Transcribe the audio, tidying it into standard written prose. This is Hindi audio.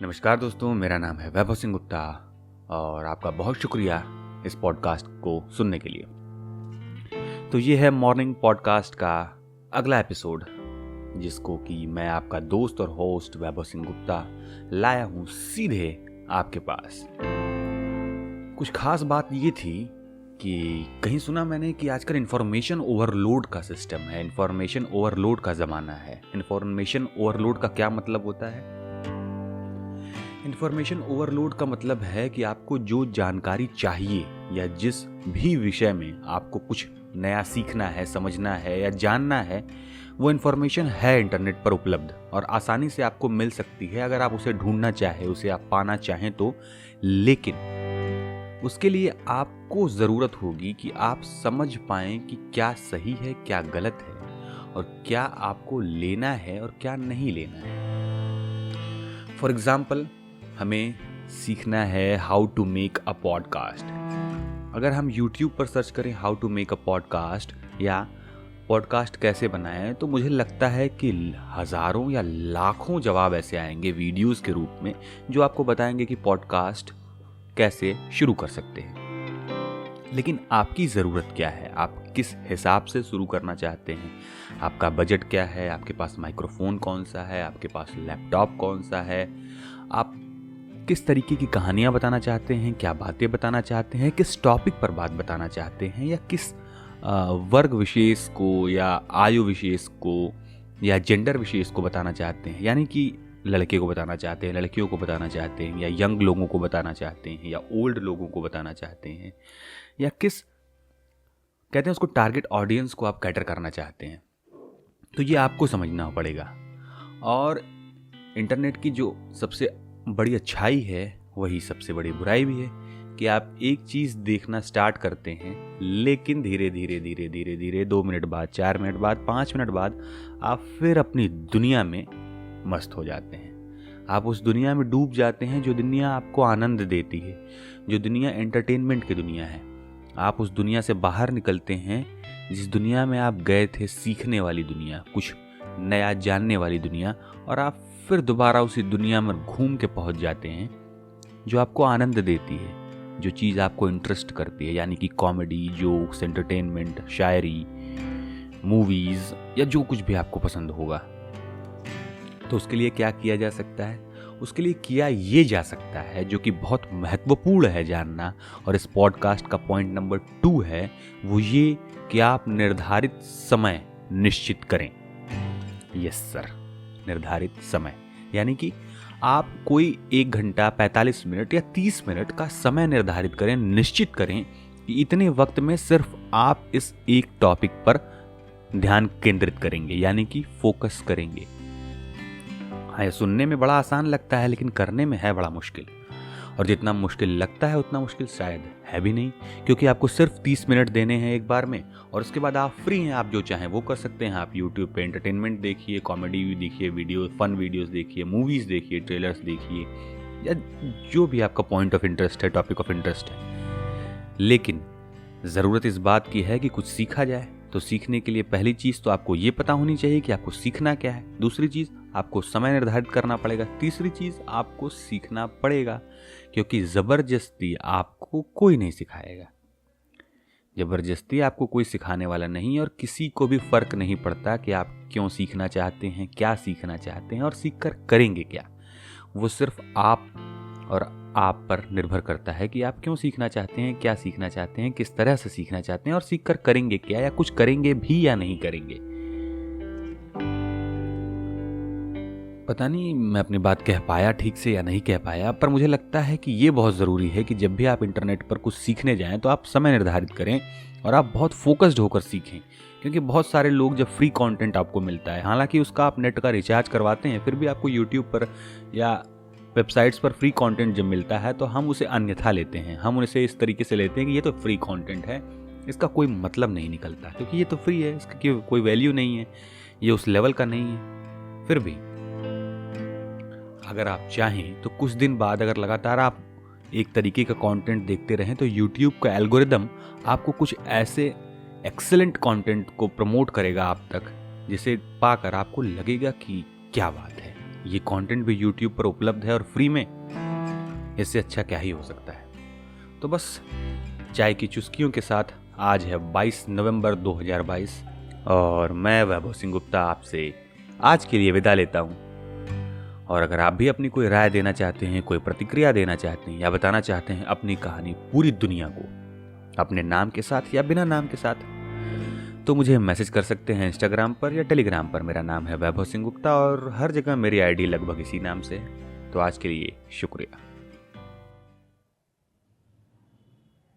नमस्कार दोस्तों, मेरा नाम है वैभव सिंह गुप्ता और आपका बहुत शुक्रिया इस पॉडकास्ट को सुनने के लिए। तो ये है मॉर्निंग पॉडकास्ट का अगला एपिसोड, जिसको कि मैं आपका दोस्त और होस्ट वैभव सिंह गुप्ता लाया हूँ सीधे आपके पास। कुछ खास बात ये थी कि कहीं सुना मैंने कि आजकल इन्फॉर्मेशन ओवरलोड का सिस्टम है, इन्फॉर्मेशन ओवरलोड का ज़माना है। इन्फॉर्मेशन ओवरलोड का क्या मतलब होता है? इन्फॉर्मेशन ओवरलोड का मतलब है कि आपको जो जानकारी चाहिए या जिस भी विषय में आपको कुछ नया सीखना है, समझना है या जानना है, वो इन्फॉर्मेशन है इंटरनेट पर उपलब्ध और आसानी से आपको मिल सकती है अगर आप उसे ढूंढना चाहें, उसे आप पाना चाहें तो। लेकिन उसके लिए आपको ज़रूरत होगी कि आप समझ पाएं कि क्या सही है, क्या गलत है और क्या आपको लेना है और क्या नहीं लेना है। फॉर एग्जाम्पल, हमें सीखना है how to make a podcast. अगर हम YouTube पर सर्च करें how to make a podcast या पॉडकास्ट कैसे बनाएं, तो मुझे लगता है कि हज़ारों या लाखों जवाब ऐसे आएंगे वीडियोस के रूप में, जो आपको बताएंगे कि पॉडकास्ट कैसे शुरू कर सकते हैं। लेकिन आपकी ज़रूरत क्या है? आप किस हिसाब से शुरू करना चाहते हैं? आपका बजट क्या है? आपके पास माइक्रोफोन कौन सा है? आपके पास लैपटॉप कौन सा है? आप किस तरीके की कहानियाँ बताना चाहते हैं? क्या बातें बताना चाहते हैं? किस टॉपिक पर बात बताना चाहते हैं? या किस वर्ग विशेष को या आयु विशेष को या जेंडर विशेष को बताना चाहते हैं? यानी कि लड़के को बताना चाहते हैं, लड़कियों को बताना चाहते हैं, या यंग लोगों को बताना चाहते हैं, या ओल्ड लोगों को बताना चाहते हैं, या किस कहते हैं उसको टारगेट ऑडियंस को आप कैटर करना चाहते हैं। तो ये आपको समझना पड़ेगा। और इंटरनेट की जो सबसे बड़ी अच्छाई है वही सबसे बड़ी बुराई भी है कि आप एक चीज़ देखना स्टार्ट करते हैं, लेकिन धीरे धीरे धीरे धीरे धीरे 2 मिनट बाद, 4 मिनट बाद, 5 मिनट बाद आप फिर अपनी दुनिया में मस्त हो जाते हैं। आप उस दुनिया में डूब जाते हैं जो दुनिया आपको आनंद देती है, जो दुनिया एंटरटेनमेंट की दुनिया है। आप उस दुनिया से बाहर निकलते हैं जिस दुनिया में आप गए थे, सीखने वाली दुनिया, कुछ नया जानने वाली दुनिया, और आप फिर दोबारा उसी दुनिया में घूम के पहुंच जाते हैं जो आपको आनंद देती है, जो चीज़ आपको इंटरेस्ट करती है, यानी कि कॉमेडी, जोक्स, एंटरटेनमेंट, शायरी, मूवीज़ या जो कुछ भी आपको पसंद होगा। तो उसके लिए क्या किया जा सकता है? उसके लिए किया ये जा सकता है, जो कि बहुत महत्वपूर्ण है जानना, और इस पॉडकास्ट का पॉइंट नंबर 2 है, वो ये कि आप निर्धारित समय निश्चित करें। यस सर, निर्धारित समय, यानी कि आप कोई 1 घंटा, 45 मिनट या 30 मिनट का समय निर्धारित करें, निश्चित करें कि इतने वक्त में सिर्फ आप इस एक टॉपिक पर ध्यान केंद्रित करेंगे, यानी कि फोकस करेंगे। हाँ, ये सुनने में बड़ा आसान लगता है, लेकिन करने में है बड़ा मुश्किल। और जितना मुश्किल लगता है उतना मुश्किल शायद है भी नहीं, क्योंकि आपको सिर्फ 30 मिनट देने हैं एक बार में, और उसके बाद आप फ्री हैं। आप जो चाहें वो कर सकते हैं। आप YouTube पे एंटरटेनमेंट देखिए, कॉमेडी भी देखिए, वीडियो, फन वीडियोस देखिए, मूवीज़ देखिए, ट्रेलर्स देखिए, या जो भी आपका पॉइंट ऑफ इंटरेस्ट है, टॉपिक ऑफ इंटरेस्ट है। लेकिन ज़रूरत इस बात की है कि कुछ सीखा जाए। तो सीखने के लिए पहली चीज़ तो आपको ये पता होनी चाहिए कि आपको सीखना क्या है। दूसरी चीज़, आपको समय निर्धारित करना पड़ेगा। तीसरी चीज़, आपको सीखना पड़ेगा, क्योंकि ज़बरदस्ती आपको कोई नहीं सिखाएगा। ज़बरदस्ती आपको कोई सिखाने वाला नहीं, और किसी को भी फ़र्क नहीं पड़ता कि आप क्यों सीखना चाहते हैं, क्या सीखना चाहते हैं और सीख कर करेंगे क्या। वो सिर्फ आप और आप पर निर्भर करता है कि आप क्यों सीखना चाहते हैं, क्या सीखना चाहते हैं, किस तरह से सीखना चाहते हैं और सीख कर करेंगे क्या, या कुछ करेंगे भी या नहीं करेंगे। पता नहीं मैं अपनी बात कह पाया ठीक से या नहीं कह पाया, पर मुझे लगता है कि ये बहुत ज़रूरी है कि जब भी आप इंटरनेट पर कुछ सीखने जाएं तो आप समय निर्धारित करें और आप बहुत फोकस्ड होकर सीखें। क्योंकि बहुत सारे लोग, जब फ्री कंटेंट आपको मिलता है, हालांकि उसका आप नेट का रिचार्ज करवाते हैं, फिर भी आपको यूट्यूब पर या वेबसाइट्स पर फ्री कंटेंट जब मिलता है तो हम उसे अन्यथा लेते हैं। हम उसे इस तरीके से लेते हैं कि ये तो फ्री कंटेंट है, इसका कोई मतलब नहीं निकलता, क्योंकि ये तो फ्री है, इसकी कोई वैल्यू नहीं है, ये उस लेवल का नहीं है। फिर भी अगर आप चाहें तो कुछ दिन बाद अगर लगातार आप एक तरीके का कंटेंट देखते रहें तो YouTube का एल्गोरिदम आपको कुछ ऐसे एक्सेलेंट कंटेंट को प्रमोट करेगा आप तक, जिसे पाकर आपको लगेगा कि क्या बात है, ये कंटेंट भी यूट्यूब पर उपलब्ध है और फ्री में। इससे अच्छा क्या ही हो सकता है। तो बस चाय की चुस्कियों के साथ आज है 22 नवंबर 2022 और मैं वैभव सिंह गुप्ता आपसे आज के लिए विदा लेता हूँ। और अगर आप भी अपनी कोई राय देना चाहते हैं, कोई प्रतिक्रिया देना चाहते हैं या बताना चाहते हैं अपनी कहानी पूरी दुनिया को अपने नाम के साथ या बिना नाम के साथ, तो मुझे मैसेज कर सकते हैं इंस्टाग्राम पर या टेलीग्राम पर। मेरा नाम है वैभव सिंह गुप्ता और हर जगह मेरी आईडी लगभग इसी नाम से है। तो आज के लिए शुक्रिया।